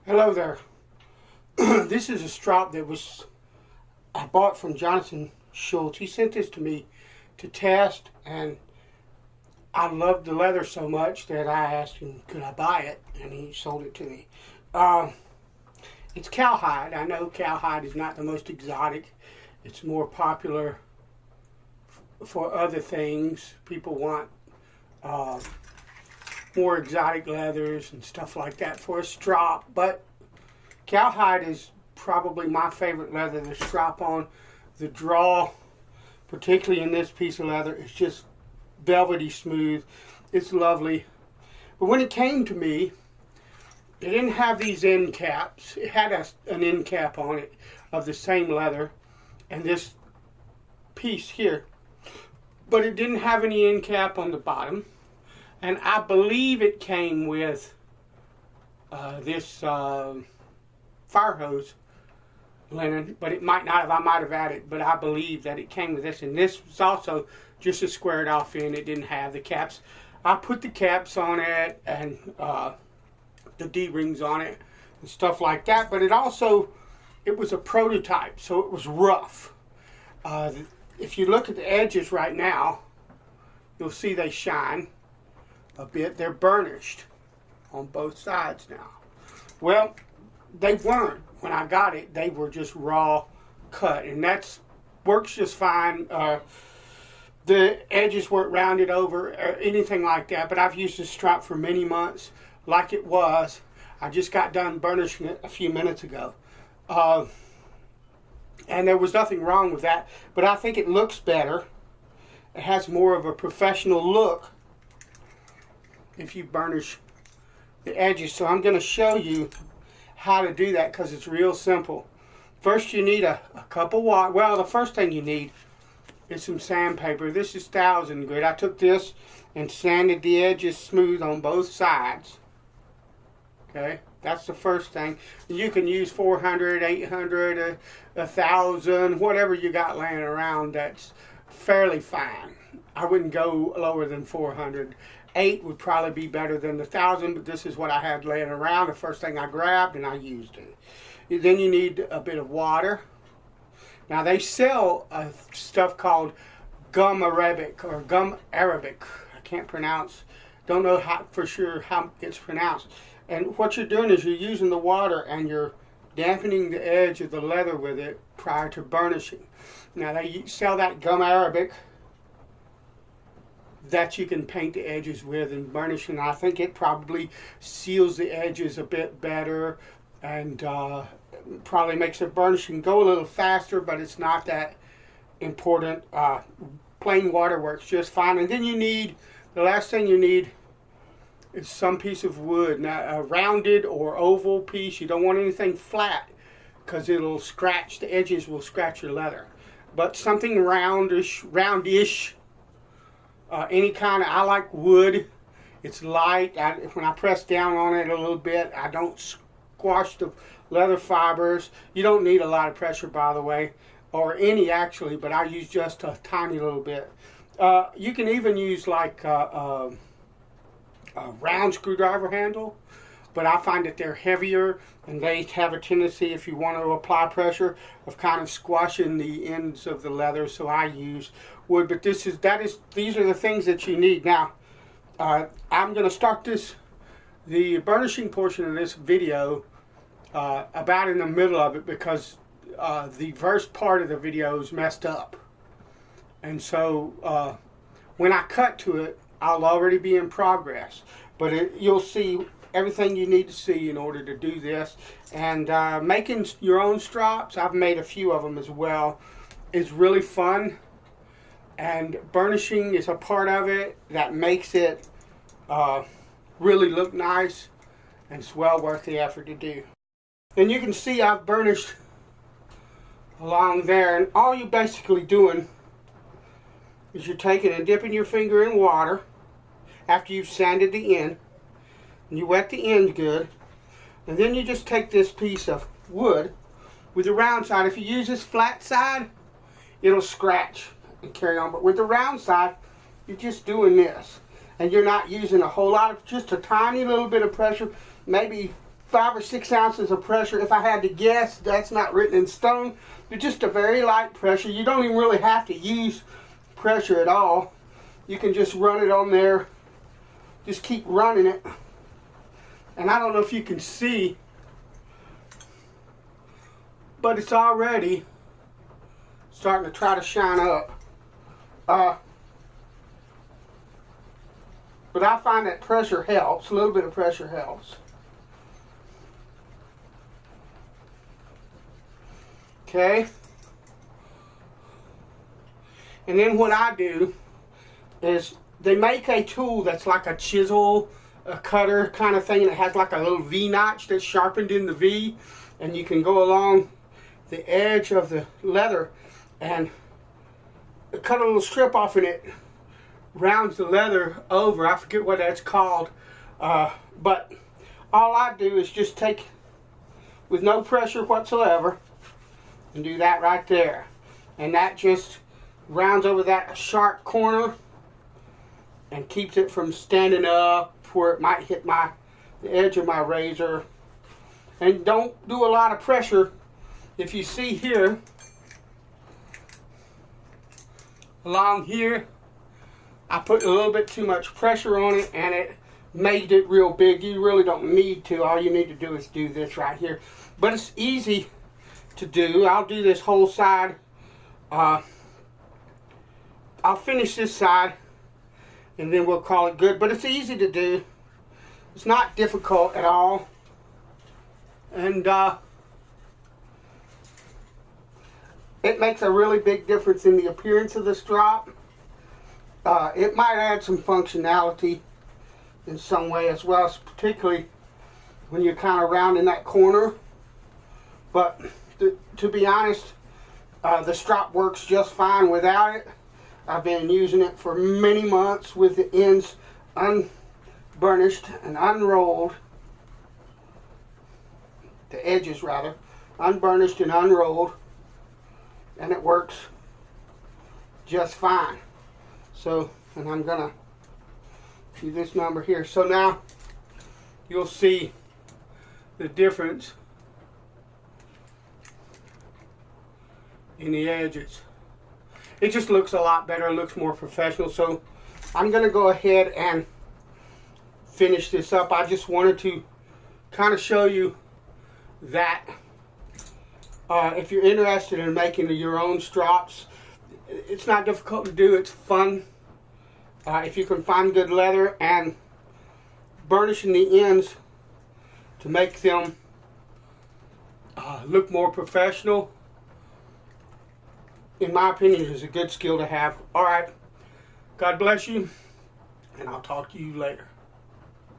Hello there. This is a strop that I bought from Jonathan Schultz. He sent this to me to test, and I loved the leather so much that I asked him, could I buy it? And he sold it to me. It's cowhide. I know cowhide is not the most exotic. It's more popular for other things. People want more exotic leathers and stuff like that for a strop, but cowhide is probably my favorite leather to strop on. The draw, particularly in this piece of leather, is just velvety smooth. It's lovely. But when it came to me, it didn't have these end caps. It had an end cap on it of the same leather and this piece here, but it didn't have any end cap on the bottom. And I believe it came with this fire hose linen, but it might not have. I might have added, but I believe that it came with this. And this was also just a squared off end. It didn't have the caps. I put the caps on it and the D-rings on it and stuff like that. But it was a prototype, so it was rough. If you look at the edges right now, you'll see they shine a bit. They're burnished on both sides now. Well, they weren't when I got it. They were just raw cut, and that works just fine. The edges weren't rounded over or anything like that, but I've used this strop for many months like it was. I just got done burnishing it a few minutes ago, and there was nothing wrong with that, but I think it looks better. It has more of a professional look if you burnish the edges. So I'm going to show you how to do that because it's real simple. First, you need a cup of water. Well, the first thing you need is some sandpaper. This is 1000 grit. I took this and sanded the edges smooth on both sides. Okay, that's the first thing. You can use 400, 800, 1000, whatever you got laying around. That's fairly fine. I wouldn't go lower than 400. 8 would probably be better than the 1000, but this is what I had laying around. The first thing I grabbed and I used it. Then you need a bit of water. Now they sell stuff called gum Arabic or gum Arabic. I can't pronounce. Don't know for sure how it's pronounced. And what you're doing is you're using the water and you're dampening the edge of the leather with it prior to burnishing. Now they sell that gum Arabic that you can paint the edges with and burnish, and I think it probably seals the edges a bit better and probably makes the burnishing go a little faster, but it's not that important. Plain water works just fine. And then the last thing you need is some piece of wood. Now a rounded or oval piece. You don't want anything flat because it'll scratch, the edges will scratch your leather. But something roundish, any kind of, I like wood. It's light. When I press down on it a little bit, I don't squash the leather fibers. You don't need a lot of pressure, by the way, or any actually, but I use just a tiny little bit. You can even use like a round screwdriver handle, but I find that they're heavier and they have a tendency, if you want to apply pressure, of kind of squashing the ends of the leather. So I use wood, but these are the things that you need. Now, I'm going to start the burnishing portion of this video about in the middle of it because the first part of the video is messed up, and so when I cut to it, I'll already be in progress, but you'll see everything you need to see in order to do this. And making your own strops, I've made a few of them as well, is really fun, and burnishing is a part of it that makes it really look nice, and it's well worth the effort to do. And you can see I've burnished along there, and all you're basically doing is you're taking and dipping your finger in water after you've sanded the end, and you wet the end good, and then you just take this piece of wood with the round side. If you use this flat side, it'll scratch and carry on, but with the round side, you're just doing this, and you're not using a whole lot of, just a tiny little bit of pressure, maybe 5 or 6 ounces of pressure. If I had to guess, that's not written in stone. But just a very light pressure. You don't even really have to use pressure at all. You can just run it on there. Just keep running it. And I don't know if you can see, but it's already starting to try to shine up. But I find that pressure helps. A little bit of pressure helps. Okay. And then what I do is they make a tool that's like a chisel, a cutter kind of thing, and it has like a little V notch that's sharpened in the V, and you can go along the edge of the leather and cut a little strip off, and it rounds the leather over. I forget what that's called, but all I do is just take, with no pressure whatsoever, and do that right there, and that just rounds over that sharp corner and keeps it from standing up where it might hit the edge of my razor. And don't do a lot of pressure. If you see here, along here, I put a little bit too much pressure on it and it made it real big. You really don't need to. All you need to do is do this right here. But it's easy to do. I'll do this whole side. I'll finish this side and then we'll call it good. But it's easy to do. It's not difficult at all. And it makes a really big difference in the appearance of the strop. It might add some functionality in some way as well, particularly when you're kind of rounding that corner. But to be honest, the strop works just fine without it. I've been using it for many months with the ends unburnished and unrolled. The edges rather, unburnished and unrolled. And it works just fine. So, and I'm gonna do this number here. So now you'll see the difference in the edges. It just looks a lot better. It looks more professional. So I'm gonna go ahead and finish this up. I just wanted to kind of show you that if you're interested in making your own strops, it's not difficult to do. It's fun. If you can find good leather and burnishing the ends to make them look more professional, in my opinion, is a good skill to have. All right. God bless you, and I'll talk to you later.